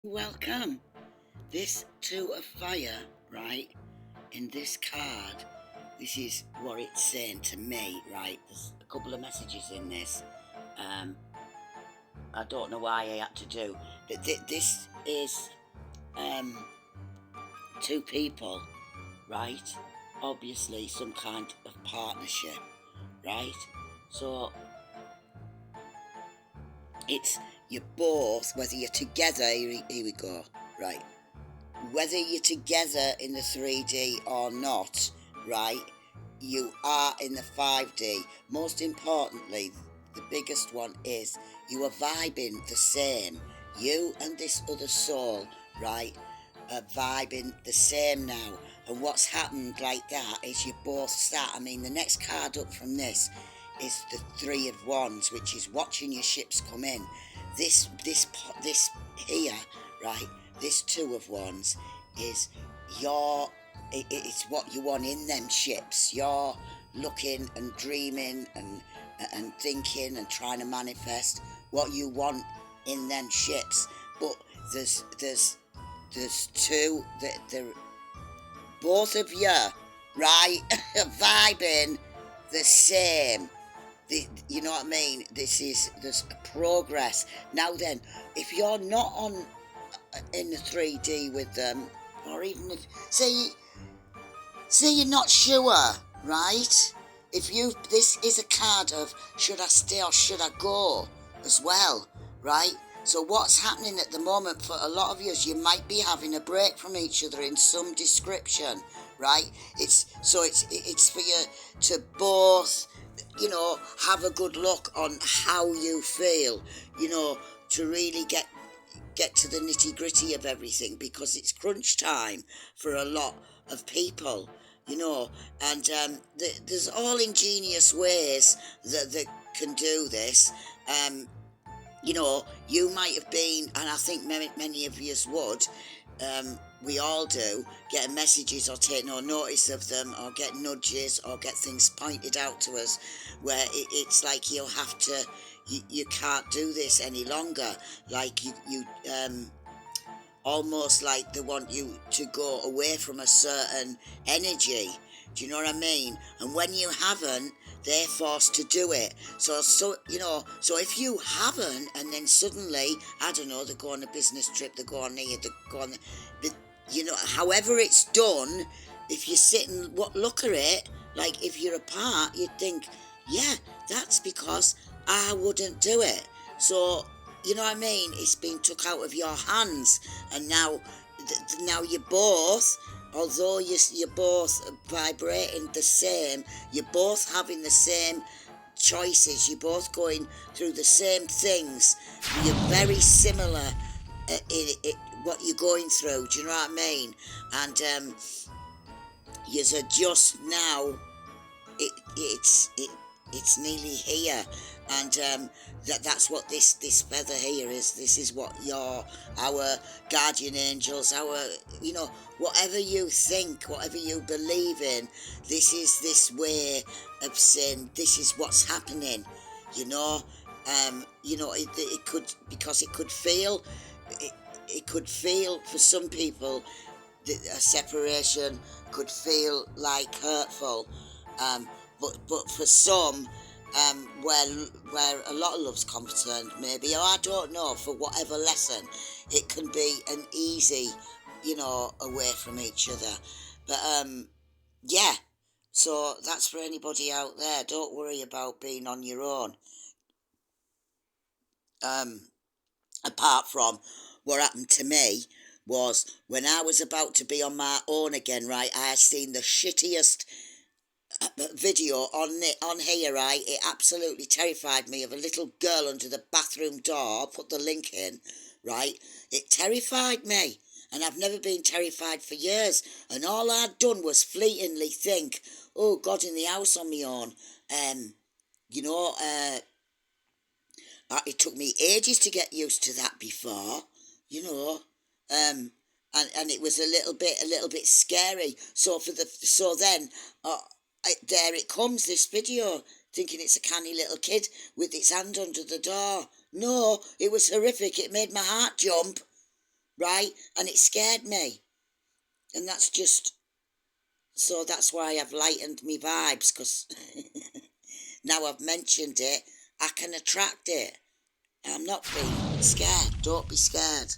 Welcome. This Two of Fire, right? In this card, this is what it's saying to me, right? There's a couple of messages in this. Um, I don't know why I had to do, but this is um, two people, right? Obviously, some kind of partnership, right? So it's you both, whether you're together. Here we go, right? Whether you're together in the 3D or not, right, you are in the 5D. Most importantly, the biggest one is you are vibing the same. You and this other soul, right, are vibing the same now. And what's happened like that is you both start. I mean, the next card up from this is the Three of Wands, which is watching your ships come in. This here, right? This Two of Wands is it's what you want in them ships. You're looking and dreaming and thinking and trying to manifest what you want in them ships. But there's two that they're both of you, right, vibing the same. You know what I mean? There's a progress. Now then, if you're not on in the 3D with them, or even if say you're not sure, right? If you this is a card of should I stay or should I go as well, right? So what's happening at the moment for a lot of you might be having a break from each other in some description, right? It's for you to both, have a good look on how you feel, to really get to the nitty gritty of everything, because it's crunch time for a lot of people, and there's all ingenious ways that can do this. You might have been, and I think many of you would, we all do, get messages or take no notice of them, or get nudges, or get things pointed out to us where it's like you can't do this any longer. Like you almost like they want you to go away from a certain energy. Do you know what I mean? And when you haven't, they're forced to do it. So if you haven't, and then suddenly, I don't know, they go on a business trip, they go on here, they go on, however it's done, if you sit and look at it, like if you're apart, you'd think, yeah, that's because I wouldn't do it. So you know what I mean? It's been took out of your hands, and now you're both, although you're both vibrating the same, you're both having the same choices, you're both going through the same things, you're very similar in what you're going through. Do you know what I mean? And you're just now, it's nearly here, and that's what this feather here is. This is what our guardian angels, our, whatever you think, whatever you believe in, this way of saying this is what's happening. It could, because it could feel for some people that a separation could feel like hurtful, but for some, where a lot of love's concerned, maybe, or I don't know, for whatever lesson, it can be an easy, away from each other. But yeah, so that's for anybody out there. Don't worry about being on your own. Apart from what happened to me was when I was about to be on my own again, right? I had seen the shittiest video on here, right? It absolutely terrified me, of a little girl under the bathroom door. I'll put the link in, right? It terrified me, and I've never been terrified for years. And all I'd done was fleetingly think, "Oh God, in the house on my own." You know, it took me ages to get used to that before, you know, and it was a little bit scary. So then, there it comes, this video, thinking it's a canny little kid with its hand under the door. No, it was horrific. It made my heart jump. right? And it scared me. And that's just, so that's why I've lightened me vibes, because now I've mentioned it, I can attract it. I'm not being scared. Don't be scared.